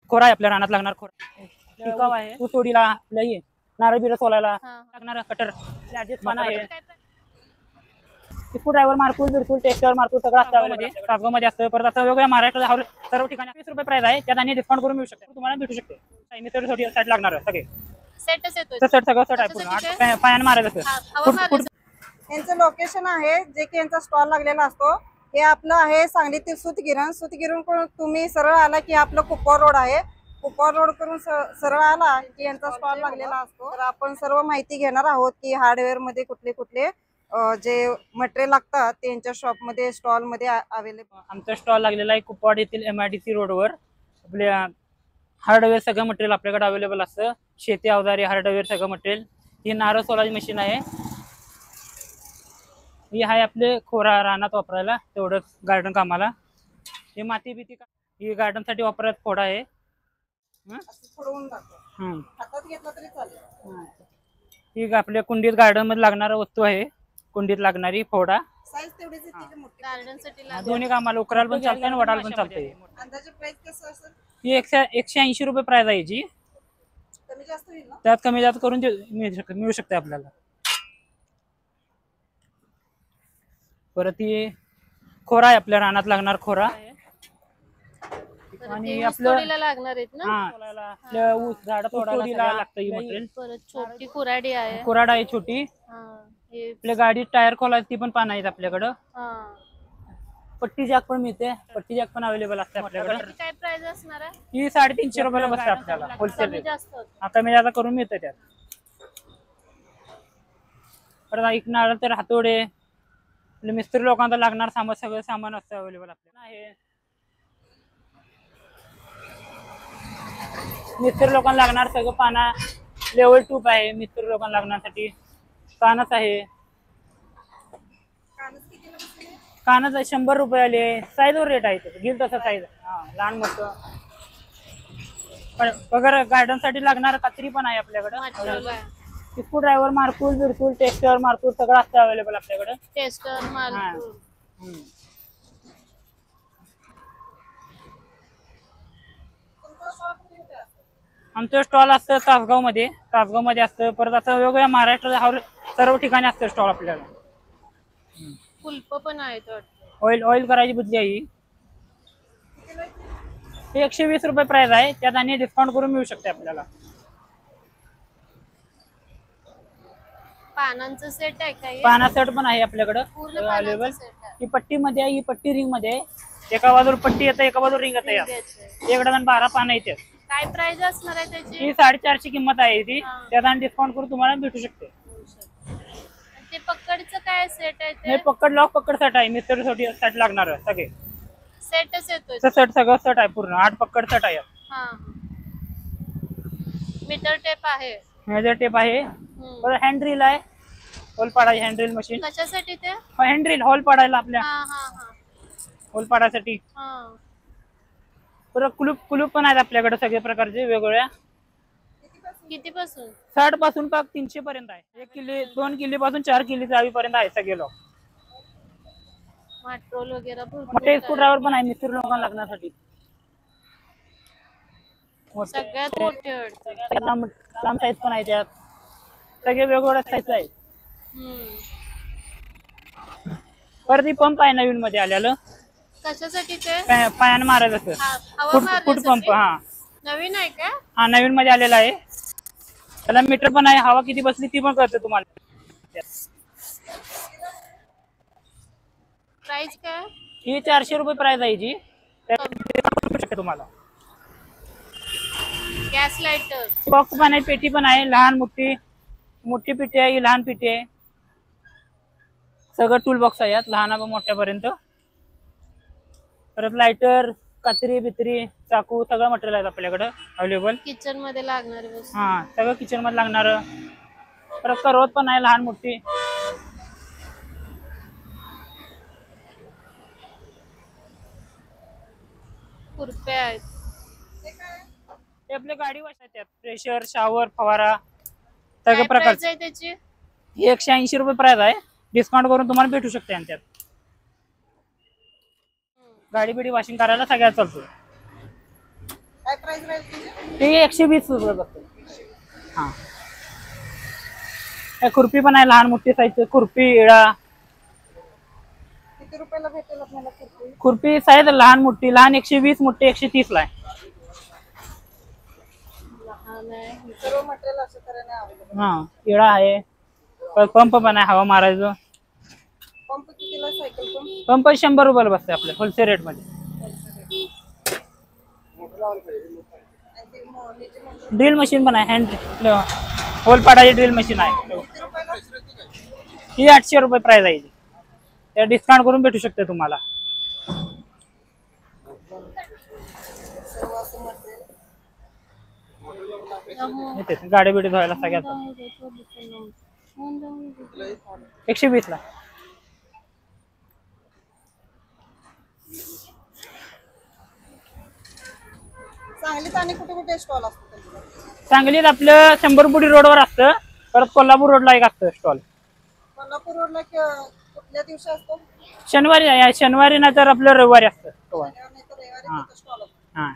खोरा आहे आपल्या रानात लागणार खोरा टिकाव आहे ऊसतोडीला आपल्या हे नारळ बिरं सोलायला लागणार कटर ऍडजस्ट पाना आहे स्क्रू ड्रायव्हर मारकूल बिरकूल टेस्टर मारकूल सगळं असतं तासगावमध्ये असतं. परत असं वेगवेगळ्या महाराष्ट्रात सर्व ठिकाणी 20 रुपये प्राइस आहे. त्यात आणि डिस्काउंट करून मिळू शकते तुम्हाला भेटू शकते. मित्र साईड लागणार सगळे सेटच येतोय सेट सगळं सेट आहे पूर्ण पायाने मारायचं. यांचं लोकेशन आहे जे की यांचा स्टॉल लागलेला असतो. हे आपलं आहे सांगलीतील सूतगिरण तुम्ही सरळ आला की आपलं कुपवाड रोड आहे. कुपवाड रोड करून सरळ आला की यांचा स्टॉल लागलेला असतो. तर आपण सर्व माहिती घेणार आहोत की हार्डवेअर मध्ये कुठले कुठले जे मटेरियल लागतात ते यांच्या शॉप मध्ये स्टॉल मध्ये अवेलेबल. आमचा स्टॉल लागलेला आहे कुपवाड येथील MIDC रोडवर. आपल्या हार्डवेअर सगळं मटेरियल आपल्याकडे अवेलेबल असतं. शेती अवजारे हार्डवेअर सगळं मटेरियल. ही नारळ सोलाची मशीन आहे. ही आहे आपले खोरा रानात वापरायला तेवढंच गार्डन कामाला. हे माती भीती ही गार्डन साठी वापरायला फोडा आहे. हातात घेतला तरी चालेल. ही आपल्या कुंडीत गार्डन मध्ये लागणारा वस्तू आहे. कुंडीत लागणारी फोडा साईज तेवढीच येते मोठी गार्डन साठी दोन्ही कामाला उकरायला पण चालते आणि वडाला पण चालते. अंदाजे प्राइस कसं असेल? ही 180 रुपये प्राइस आहे जी. कमी जास्त होईल ना? त्यात कमी जास्त करून मिळू शकते आपल्याला. परत ही खोरा आहे आपल्या रानात लागणार खोरा आणि आपलं लागणार आहेत ना ऊस झाड तोडायला लागतं ही मटेरियल. परत छोटी कुऱ्हाडी आहे कुऱ्हाड आहे छोटी. आपल्या गाडी टायर खोलायची ती पण पान आहेत आपल्याकडं. पट्टी जॅक पण मिळते. पट्टी जॅक पण अवेलेबल असते आपल्याकडे. काय प्राइस असणार आहे? ही 350 रुपयाला बसते आपल्याला होलसेल रेट. आता मी जास्त करून मिळते त्यात. परत ऐकणार तर हातोडे मिस्त्री लोकांना लागणार सामान सगळं सामान असतं अवेलेबल आपल्याला. आहे मिस्त्री लोकांना लागणार सगळं पाना लेवल ट्यूब आहे. मिस्त्री लोकांना लागण्यासाठी कानच आहे. कानच 100 रुपये आले. साईजवर रेट आहे घेईल तसं साईज लहान मोठं. पण वगैरे गार्डन साठी लागणार कात्री पण आहे आपल्याकडे. स्क्रू ड्रायव्हर मारकूल बिरकूल टेस्टर मारकूल सगळं असतं अवेलेबल आपल्याकडे. टेस्टर मारकूल आमचं स्टॉल असतं तासगाव मध्ये असतं. परत असं वेगवेगळ्या महाराष्ट्रात सर्व ठिकाणी असतं स्टॉल आपल्याला. कुल्प पण आहेत ऑइल करायची बुद्धी आहे ही. 120 रुपये प्राइस आहे. त्यात आणि डिस्काउंट करून मिळू शकते आपल्याला. पानांचं सेट आहे का? पाना सेट पण आहे आपल्याकडे अवेलेबल. ही पट्टी मध्ये आहे. ही पट्टी रिंग मध्ये आहे. एका बाजूला पट्टी येते एका बाजूला रिंग येते. एक डझन 12 पानं येते. काय प्राइस असणार आहे त्याची? ही 450 किंमत आहे ती. त्यात आणि डिस्काउंट करून तुम्हाला भेटू शकते. ते पकडचं काय सेट आहे ते? हे पकड लॉक पकड सेट आहे. मिस्त्री सेट लागणार सगळे सेटच येतोय. सेट सगळं सेट आहे पूर्ण 8 पकड सेट आहे. मीटर टेप आहे. मेजर टेप आहे. परत हँड ड्रिल आहे. होल पाडायची हँड ड्रिल मशीन. कशासाठी ते? हँड ड्रिल होल पाडायला आपल्या होल पाडायसाठी. परत कुलूप पण आहेत आपल्याकडे सगळे प्रकारचे वेगवेगळ्या. किती पासून? 60 पासून पाक 300 पर्यंत आहे. 1 किलो 2 किलो पासून 4 किलो चावी पर्यंत आहे सगळे लोक. माट्रोल वगैरे मोठे स्क्रू ड्रायव्हर पण आहे मिस्त्री लोकांना लागण्यासाठी. सगळ्यात मोठे लांब साईज पण आहे त्यात. सगळे वेगवेगळ्या साईज आहेत. परत ही पंप आहे नवीन मध्ये आलेलं. कशासाठी ते? पायाने मारायचं फूट पंप. नवीन आहे का? हा नवीन मध्ये आलेला आहे. त्याला मीटर पण आहे. हवा किती बसली ती पण कळते तुम्हाला. प्राइस काय? ही 400 रुपये प्राइस आहे जी. तुम्हाला गॅस लाइटर बॉक्स पण आहे. पेटी पण आहे. लहान मोठी पेटी आहे. लहान पेटी आहे. सगळं टूल बॉक्स आहे यात लहान मोठ्यापर्यंत. परत लायटर कात्री बित्री चाकू सगळं मटेरियल आहे आपल्याकडे अवेलेबल. किचन मध्ये लागणार वस्तू. सगळं किचन मध्ये लागणार. परत करवत पण आहे लहान मोठी. खुरपे आहेत. ते आपल्या गाडी वाश आहेत. प्रेशर शावर फवारा सगळ्या प्रकारचे. त्याची 180 रुपये प्राइस आहे. डिस्काउंट करून तुम्हाला भेटू शकते. आणि त्यात गाडी बिडी वॉशिंग करायला सगळ्यात चालतो. काय प्राइस राहील तुझी? ते 120 रुपये बसते. हा हे खुर्पी पण आहे, लहान मोठी साईजची खुर्पी, इळा. किती रुपयाला भेटेल आपल्याला कुर्ती? खुर्पी साईज लहान मोठी, लहान 120, मोठी 130 ला आहे. लहान आहे. सर्व मटेरियल अशा तऱ्हेने अवेलेबल. हा इळा आहे, पंप पण आहे हवा मारायचं. पंप कितीला सायकल पंप? पंप 100 रुपयाला बसते आपल्या होलसेल रेट मध्ये. आणि ती मोठीची मोटर ड्रिल मशीन पण आहे, हँड होल पाडाची ड्रिल मशीन आहे. किती रुपयाला? ही 800 रुपये प्राइस आहे. त्या डिस्काउंट करून भेटू शकते तुम्हाला. सर्व असं मटेरियल. इथे गाडी बिडी धुवायला सगळ्यात 120 ला. सांगलीत आणि कुठे कुठे स्टॉल असतो त्यांचा? सांगलीत आपलं 100 बुडी रोडवर असतं, परत कोल्हापूर रोडला एक असतं स्टॉल. कोल्हापूर रोडला कुठल्या दिवशी असतो? शनिवारी नाही तर आपलं रविवारी असतं. शनिवार नाही तर रविवारी हा. स्टॉल असतो. हा